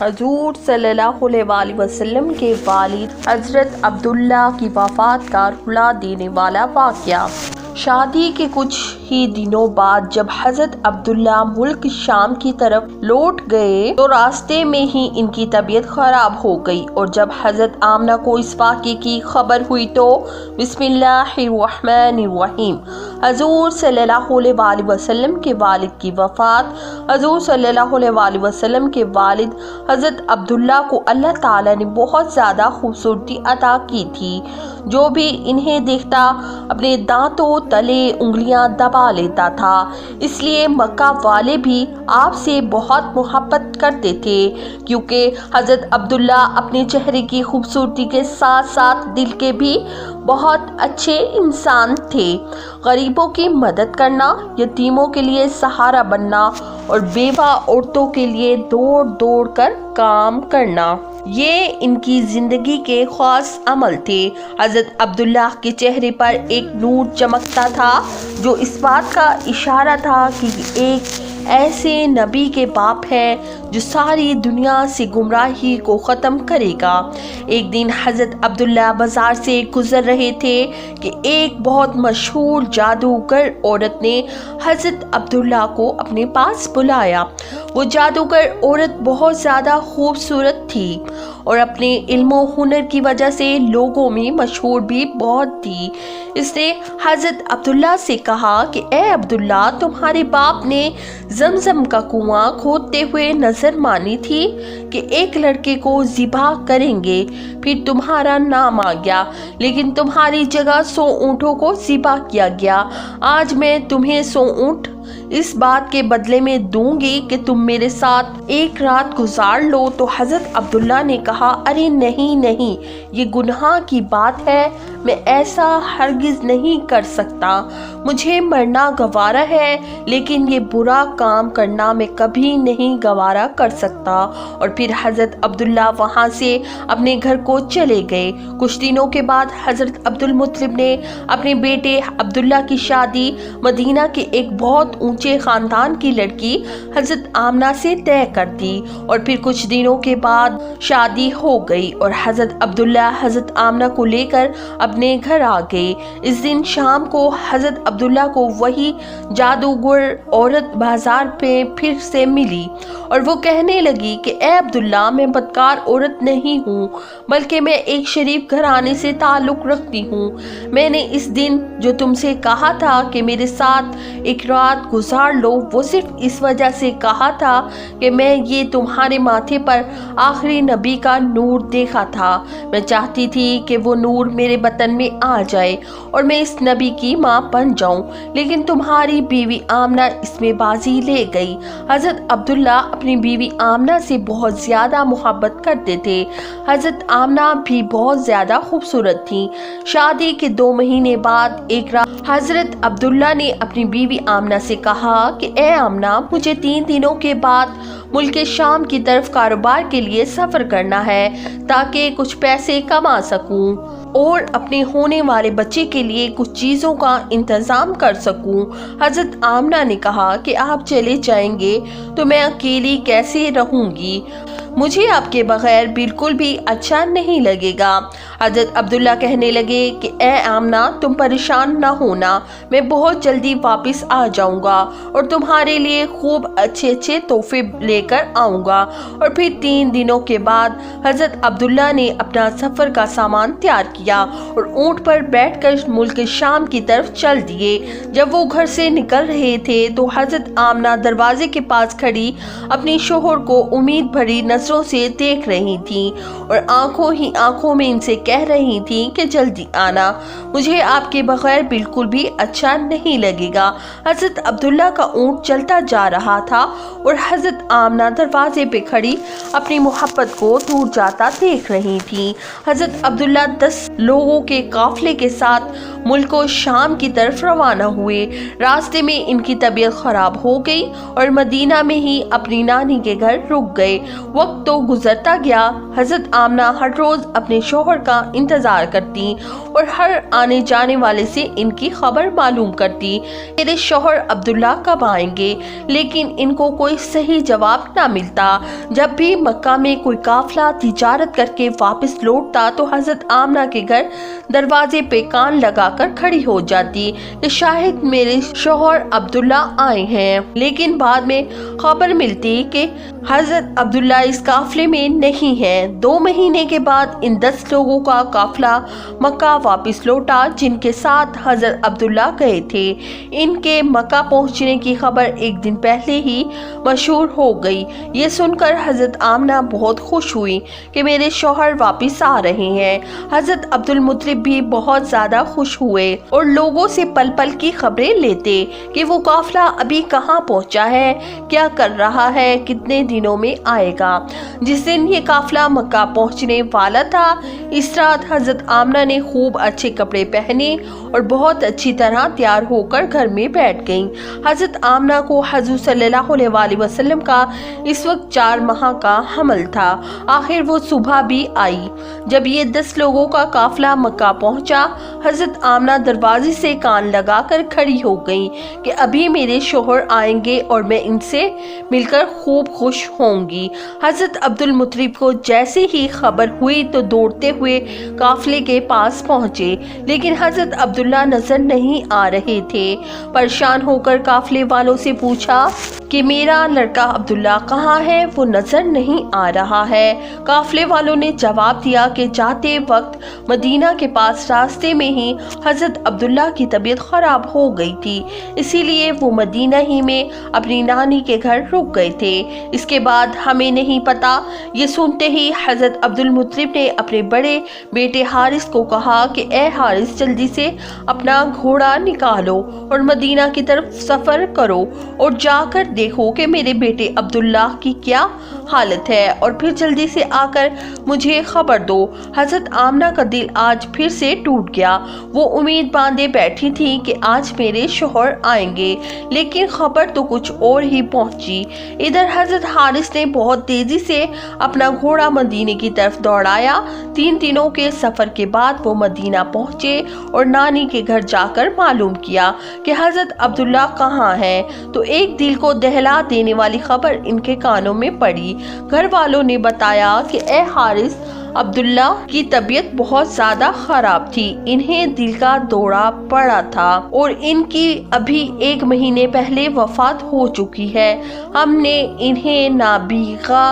حضور صلی اللہ علیہ وسلم کے والد حضرت عبداللہ کی وفات کا رلا دینے والا واقعہ۔ شادی کے کچھ ہی دنوں بعد جب حضرت عبداللہ ملک شام کی طرف لوٹ گئے تو راستے میں ہی ان کی طبیعت خراب ہو گئی، اور جب حضرت آمنہ کو اس واقعے کی خبر ہوئی تو بسم اللہ الرحمن الرحیم حضور صلی اللہ علیہ وسلم کے والد کی وفات۔ حضور صلی اللہ علیہ وسلم کے والد حضرت عبداللہ کو اللہ تعالیٰ نے بہت زیادہ خوبصورتی عطا کی تھی۔ جو بھی انہیں دیکھتا اپنے دانتوں تلے انگلیاں دبا لیتا تھا، اس لیے مکہ والے بھی آپ سے بہت محبت کرتے تھے، کیونکہ حضرت عبداللہ اپنے چہرے کی خوبصورتی کے ساتھ ساتھ دل کے بھی بہت اچھے انسان تھے۔ غریبوں کی مدد کرنا، یتیموں کے لیے سہارا بننا اور بیوہ عورتوں کے لیے دوڑ دوڑ کر کام کرنا، یہ ان کی زندگی کے خاص عمل تھے۔ حضرت عبداللہ کے چہرے پر ایک نور چمکتا تھا جو اس بات کا اشارہ تھا کہ ایک ایسے نبی کے باپ ہیں جو ساری دنیا سے گمراہی کو ختم کرے گا۔ ایک دن حضرت عبداللہ بازار سے گزر رہے تھے کہ ایک بہت مشہور جادوگر عورت نے حضرت عبداللہ کو اپنے پاس بلایا۔ وہ جادوگر عورت بہت زیادہ خوبصورت تھی اور اپنے علم و ہنر کی وجہ سے لوگوں میں مشہور بھی بہت تھی۔ اس نے حضرت عبداللہ سے کہا کہ اے عبداللہ، تمہارے باپ نے زمزم کا کنواں کھودتے ہوئے نظر مانی تھی کہ ایک لڑکے کو ذبح کریں گے، پھر تمہارا نام آ گیا، لیکن تمہاری جگہ 100 اونٹوں کو ذبح کیا گیا۔ آج میں تمہیں 100 اونٹ اس بات کے بدلے میں دوں گی کہ تم میرے ساتھ ایک رات گزار لو۔ تو حضرت عبداللہ نے کہا، ارے نہیں، یہ گناہ کی بات ہے، میں ایسا ہرگز نہیں کر سکتا، مجھے مرنا گوارا ہے، لیکن یہ برا کام کرنا میں کبھی نہیں گوارا کر سکتا۔ اور پھر حضرت عبداللہ وہاں سے اپنے گھر کو چلے گئے۔ کچھ دنوں کے بعد حضرت عبدالمطلب نے اپنے بیٹے عبداللہ کی شادی مدینہ کے ایک بہت اونچے خاندان کی لڑکی حضرت آمنہ سے طے کر دی، اور پھر کچھ دنوں کے بعد شادی ہو گئی اور حضرت عبداللہ حضرت آمنہ کو لے کر اپنے گھر آ گئے۔ اس دن شام کو حضرت عبداللہ کو وہی جادوگر عورت بازار میں پھر سے ملی اور وہ کہنے لگی کہ اے عبداللہ، میں بدکار عورت نہیں ہوں، بلکہ میں ایک شریف گھرانے سے تعلق رکھتی ہوں۔ میں نے اس دن جو تم سے کہا تھا کہ میرے ساتھ ایک رات گزار لو، وہ صرف اس وجہ سے کہا تھا کہ میں یہ تمہارے ماتھے پر آخری نبی کا نور دیکھا تھا۔ میں چاہتی تھی کہ وہ نور میرے بطن میں آ جائے اور میں اس نبی کی ماں بن جاؤں، لیکن تمہاری بیوی آمنہ اس میں بازی لے گئی۔ حضرت عبداللہ اپنی بیوی آمنہ سے بہت زیادہ محبت کرتے تھے۔ حضرت آمنہ بھی بہت زیادہ خوبصورت تھی۔ شادی کے 2 مہینے بعد ایک رات حضرت عبداللہ نے اپنی بیوی آمنہ سے کہا کہ اے آمنہ، مجھے 3 دنوں کے بعد ملک شام کی طرف کاروبار کے لیے سفر کرنا ہے تاکہ کچھ پیسے کما سکوں اور اپنے ہونے والے بچے کے لیے کچھ چیزوں کا انتظام کر سکوں۔ حضرت آمنہ نے کہا کہ آپ چلے جائیں گے تو میں اکیلی کیسے رہوں گی؟ مجھے آپ کے بغیر بالکل بھی اچھا نہیں لگے گا۔ حضرت عبداللہ کہنے لگے کہ اے آمنہ، تم پریشان نہ ہونا، میں بہت جلدی واپس آ جاؤں گا اور تمہارے لیے خوب اچھے تحفے لے کر آؤں گا۔ اور پھر 3 دنوں کے بعد حضرت عبداللہ نے اپنا سفر کا سامان تیار کیا اور اونٹ پر بیٹھ کر ملک شام کی طرف چل دیے۔ جب وہ گھر سے نکل رہے تھے تو حضرت آمنہ دروازے کے پاس کھڑی اپنے شوہر کو امید بھری نظروں سے دیکھ رہی تھیں اور آنکھوں ہی آنکھوں میں ان سے کہہ رہی تھیں کہ جلدی آنا، مجھے آپ کے بغیر بالکل بھی اچھا نہیں لگے گا۔ حضرت عبداللہ کا اونٹ چلتا جا رہا تھا اور حضرت آمنہ دروازے پہ کھڑی اپنی محبت کو دور جاتا دیکھ رہی تھیں۔ حضرت عبداللہ 10 لوگوں کے قافلے کے ساتھ ملک و شام کی طرف روانہ ہوئے۔ راستے میں ان کی طبیعت خراب ہو گئی اور مدینہ میں ہی اپنی نانی کے گھر رک گئے۔ وقت वक्त तो गुजरता गया। हजरत आमना हर रोज अपने शोहर का इंतजार करती और हर आने जाने वाले से इनकी खबर मालूम करती। मेरे शोहर अब्दुल्ला कब आएंगे, लेकिन इनको कोई सही जवाब ना मिलता। जब भी मक्का में कोई काफिला तिजारत करके वापस लौटता तो हजरत आमना के घर दरवाजे पे कान लगाकर खड़ी हो जाती कि शायद मेरे शोहर अब्दुल्ला आए हैं। लेकिन बाद में खबर मिलती कि हजरत अब्दुल्ला इस काफिले में नहीं है। 2 महीने के बाद इन 10 लोगों का काफिला मक्का वापस लौटा जिनके साथ हजरत अब्दुल्ला गए थे। इनके मक्का पहुंचने की खबर एक दिन पहले ही मशहूर हो गई। ये सुनकर हजरत आमना बहुत खुश हुई कि मेरे शौहर वापस आ रहे हैं। हजरत अब्दुल मुत्तलिब भी बहुत ज़्यादा खुश हुए और लोगों से पल पल की खबरें लेते कि वो काफिला अभी कहाँ पहुंचा है, क्या कर रहा है, कितने दिनों में आएगा। जिस दिन ये काफिला मक्का पहुंचने वाला था, इस रात हजरत आमना ने खूब अच्छे कपड़े पहने और बहुत अच्छी तरह तैयार होकर घर में बैठ गईं। हजरत आमना को हुज़ूर सल्लल्लाहु अलैहि वसल्लम का इस वक्त 4 माह का हमल था। आखिर वो सुबह भी आई। जब ये 10 लोगों का काफिला मक्का पहुंचा, हजरत आमना दरवाजे से कान लगाकर खड़ी हो गई कि अभी मेरे शोहर आएंगे और मैं इनसे मिलकर खूब खुश होंगी। हजरत अब्दुल मुत्तलिब को जैसे ही खबर हुई तो दौड़ते हुए काफिले के पास पहुंचे, लेकिन हजरत अब्दुल्ला नजर नहीं आ रहे थे। परेशान होकर काफिले वालों से पूछा कि मेरा लड़का अब्दुल्ला कहाँ है, वो नजर नहीं आ रहा है। काफिले वालों ने जवाब दिया कि जाते वक्त मदीना के पास रास्ते में ही हजरत अब्दुल्ला की तबीयत खराब हो गई थी, इसीलिए वो मदीना ही में अपनी नानी के घर रुक गए थे। इसके बाद हमें नहीं पता। ये सुनते ही हजरत अब्दुल मुत्तलिब ने अपने बड़े बेटे हारिस को कहा कि ए हारिस, जल्दी से अपना घोड़ा निकालो और मदीना की तरफ सफर करो और जाकर देखो कि मेरे बेटे अब्दुल्ला की क्या हालत है और फिर जल्दी से आकर मुझे खबर दो। हजरत आमना का दिल आज फिर से टूट गया। वो उम्मीद बांधे बैठी थी कि आज मेरे शोहर आएंगे, लेकिन खबर तो कुछ और ही पहुंची। इधर हजरत हारिस ने बहुत तेजी से अपना घोड़ा मदीने की तरफ दौड़ाया। 3 दिनों के सफर के बाद वो मदीना पहुंचे और नानी के घर जाकर मालूम किया कि हजरत अब्दुल्ला कहाँ है। तो एक दिल को दहला देने वाली खबर इनके कानों में पड़ी। घर वालों ने बताया कि ए हारिस, अब्दुल्ला की तबीयत बहुत ज्यादा खराब थी, इन्हें दिल का दौरा पड़ा था और इनकी अभी 1 महीने पहले वफात हो चुकी है। हमने इन्हें नाबीगा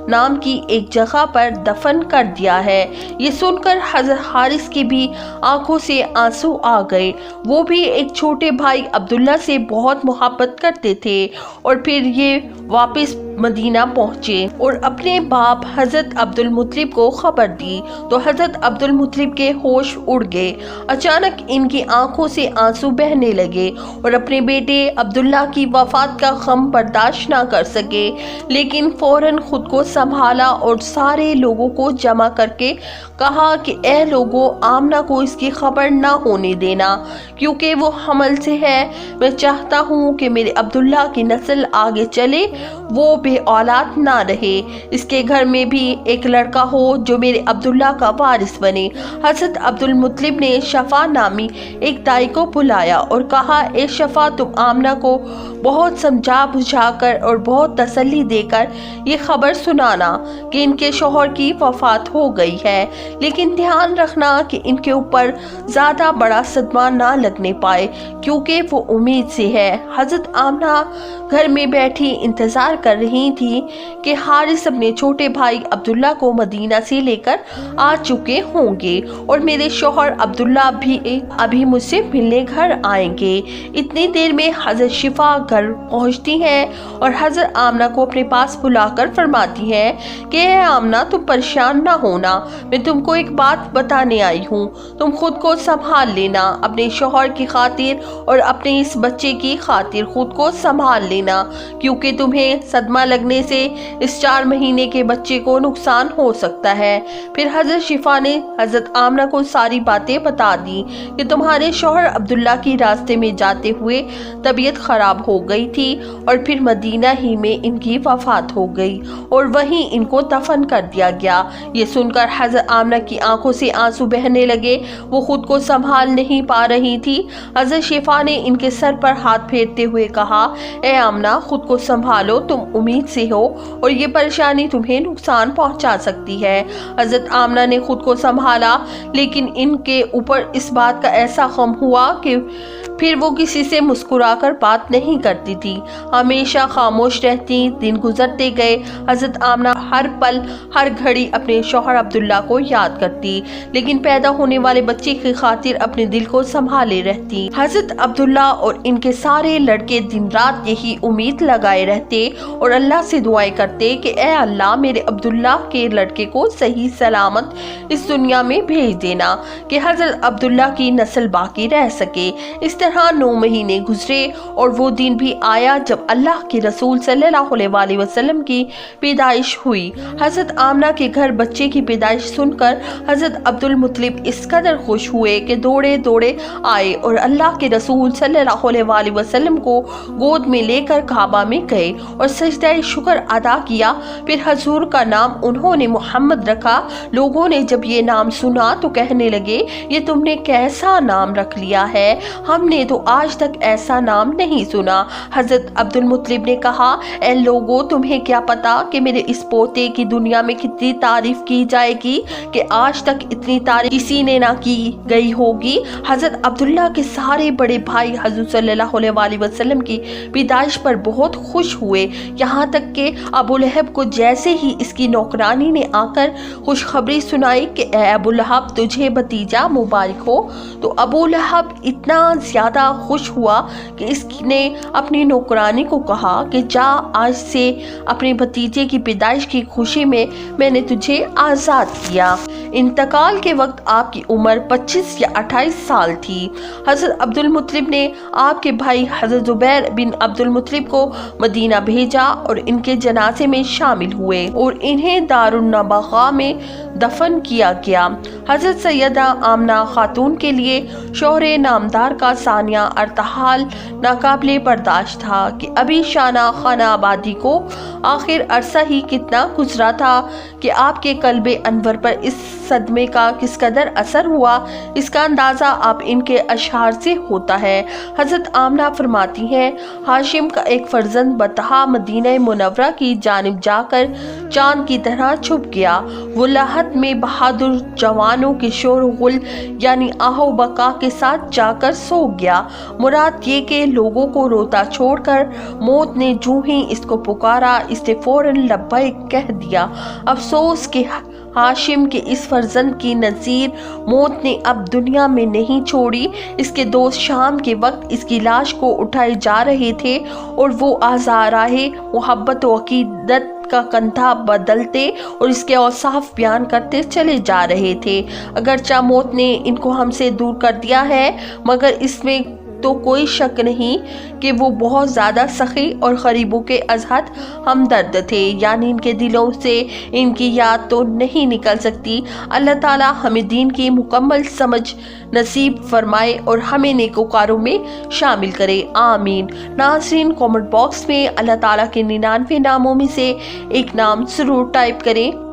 नाम की एक जगह पर दफन कर दिया है। ये सुनकर हजरत हारिस की भी आंखों से आंसू आ गए। वो भी एक छोटे भाई अब्दुल्ला से बहुत मोहब्बत करते थे और फिर ये वापस मदीना पहुंचे और अपने बाप हजरत अब्दुल मुत्तलिब को खबर दी तो हजरत अब्दुल मुत्तलिब के होश उड़ गए। अचानक इनकी आंखों से आंसू बहने लगे और अपने बेटे अब्दुल्ला की वफात का गम बर्दाश्त ना कर सके, लेकिन फौरन खुद को संभाला और सारे लोगों को जमा करके कहा कि ए लोगों, आमना को इसकी खबर ना होने देना, क्योंकि वो हमल से है। मैं चाहता हूँ कि मेरे अब्दुल्ला की नस्ल आगे चले, वो बे औलाद ना रहे। इसके घर में भी एक लड़का हो जो मेरे अब्दुल्ला का वारिस बने। हजरत अब्दुल मुत्तलिब ने शफा नामी एक दाई को बुलाया और कहा, ए शफा, तुम आमना को बहुत समझा बुझाकर और बहुत तसल्ली देकर ये खबर सुनाना कि इनके शौहर की वफात हो गई है, लेकिन ध्यान रखना कि इनके ऊपर ज़्यादा बड़ा सदमा ना लगने पाए, क्योंकि वो उम्मीद से है। हजरत आमना घर में बैठी इंतज़ार कर रही थी कि हारिस अपने छोटे भाई अब्दुल्ला को मदीना से लेकर आ चुके होंगे और मेरे शौहर अब्दुल्ला भी अभी मुझसे मिलने घर आएंगे। इतनी देर में हजरत शिफा घर पहुंचती हैं और हजरत आमना को अपने पास बुलाकर फरमाती हैं कि आमना, तुम परेशान ना होना, मैं तुमको एक बात बताने आई हूँ। तुम खुद को संभाल लेना, अपने शौहर की खातिर और अपने इस बच्चे की खातिर खुद को संभाल लेना, क्योंकि तुम्हें सदमा लगने से इस 4 महीने के बच्चे को नुकसान हो सकता है। फिर हजरत शिफा ने हजरत आमना को सारी बातें बता दी कि तुम्हारे शौहर अब्दुल्ला की रास्ते में जाते हुए तबीयत खराब हो गई थी और फिर मदीना ही में इनकी वफात हो गई और वही वहीं इनको दफन कर दिया गया। ये सुनकर हजरत आमना की आंखों से आंसू बहने लगे। वो खुद को संभाल नहीं पा रही थी। हजरत शिफा ने इनके सर पर हाथ फेरते हुए कहा, ए आमना, खुद को संभालो, तुम उम्मीद से हो और ये परेशानी तुम्हें नुकसान पहुंचा सकती है। हजरत आमना ने खुद को संभाला, लेकिन इनके ऊपर इस बात का ऐसा गम हुआ कि फिर वो किसी से मुस्कुराकर बात नहीं करती थी, हमेशा खामोश रहती। दिन गुजरते गए। हजरत आमना हर पल हर घड़ी अपने शौहर अब्दुल्ला को याद करती, लेकिन पैदा होने वाले बच्चे की खातिर अपने दिल को संभाले रहती। हजरत अब्दुल्ला और इनके सारे लड़के दिन रात यही उम्मीद लगाए रहते और अल्लाह से दुआएं करते कि ए अल्लाह, मेरे अब्दुल्ला के लड़के को सही सलामत इस दुनिया में भेज देना कि हजरत अब्दुल्ला की नस्ल बाकी रह सके। इस तरह 9 महीने गुजरे और वो दिन भी आया जब अल्लाह के रसूल सल्लल्लाहु अलैहि वसल्लम की पैदाइश हुई। हजरत आमना के घर बच्चे की पैदाइश सुनकर हजरत अब्दुल मुत्तलिब इस कदर खुश हुए कि दौड़े दौड़े आए और अल्लाह के रसूल सल्लल्लाहु अलैहि वसल्लम को गोद में लेकर काबा में गए और सजदा शुक्र अदा किया। फिर हजूर का नाम उन्होंने मोहम्मद रखा। लोगों ने जब ये नाम सुना तो कहने लगे, ये तुमने कैसा नाम रख लिया है, हमने तो आज तक ऐसा नाम नहीं सुना। हजरत अब्दुल मुत्तलिब ने कहा, ए लोगों, तुम्हें क्या पता कि मेरे इस पोते की दुनिया में कितनी तारीफ की जाएगी कि आज तक इतनी तारीफ किसी ने ना की गई होगी। हजरत अब्दुल्ला के सारे बड़े भाई हजूर सल्लल्लाहु अलैहि वसल्लम की पैदाइश पर बहुत खुश हुए, यहाँ तक कि अबू लहब को जैसे ही इसकी नौकरानी ने आकर खुशखबरी सुनाई कि ए अबू लहब, तुझे भतीजा मुबारक हो, तो अबू लहब इतना ज्यादा खुश हुआ कि इसने अपनी नौकरानी को कहा कि जा, आज से अपने भतीजे की पैदाइश की खुशी में मैंने तुझे आज़ाद किया। इंतकाल के वक्त आपकी उम्र 25 या 28 साल थी। हजरत अब्दुल मुत्तलिब ने आपके भाई हजरत जुबैर बिन अब्दुल मुत्तलिब को मदीना भेजा और इनके जनाजे में शामिल हुए और इन्हें दारुन नबगा में दफन किया गया। हजरत सैयदा आमना खातून के लिए शोहरे नामदार का सानिया अर्तहाल नाकाबिले बर्दाश्त था कि अभी शाना खाना आबादी को आखिर अरसा ही कितना गुजरा था कि आपके कल्बे अनवर पर इस सदमे का किस कदर असर हुआ, इसका अंदाज़ा आप इनके अशआर से होता है। हजरत आमना फरमाती हैं, हाशिम का एक फर्जंद बतहा मदीना मुनव्वरा की जानिब जाकर चांद की तरह छुप गया। वो लहद में बहादुर जवानों के शोर गुल यानी आहो बका के साथ जाकर सो गया। मुराद ये कि लोगों को रोता छोड़कर मौत ने जूं ही इसको पुकारा, इसने फौरन लब्बैक कह दिया। अफसोस कि हाशिम के इस फर्जंद की नज़ीर मौत ने अब दुनिया में नहीं छोड़ी। इसके दोस्त शाम के वक्त इसकी लाश को उठाए जा रहे थे और वो आज़ाराए मोहब्बत व अकीदत का कंधा बदलते और इसके औसाफ बयान करते चले जा रहे थे। अगरचा मौत ने इनको हमसे दूर कर दिया है, मगर इसमें तो कोई शक नहीं कि वो बहुत ज़्यादा सखी और गरीबों के अजहद हमदर्द थे, यानी इनके दिलों से इनकी याद तो नहीं निकल सकती। अल्लाह ताला हमें दीन की मुकम्मल समझ नसीब फरमाए और हमें नेकोकारों में शामिल करे, आमीन। नाज़रीन, कमेंट बॉक्स में अल्लाह ताला के 99 नामों में से एक नाम ज़रूर टाइप करें।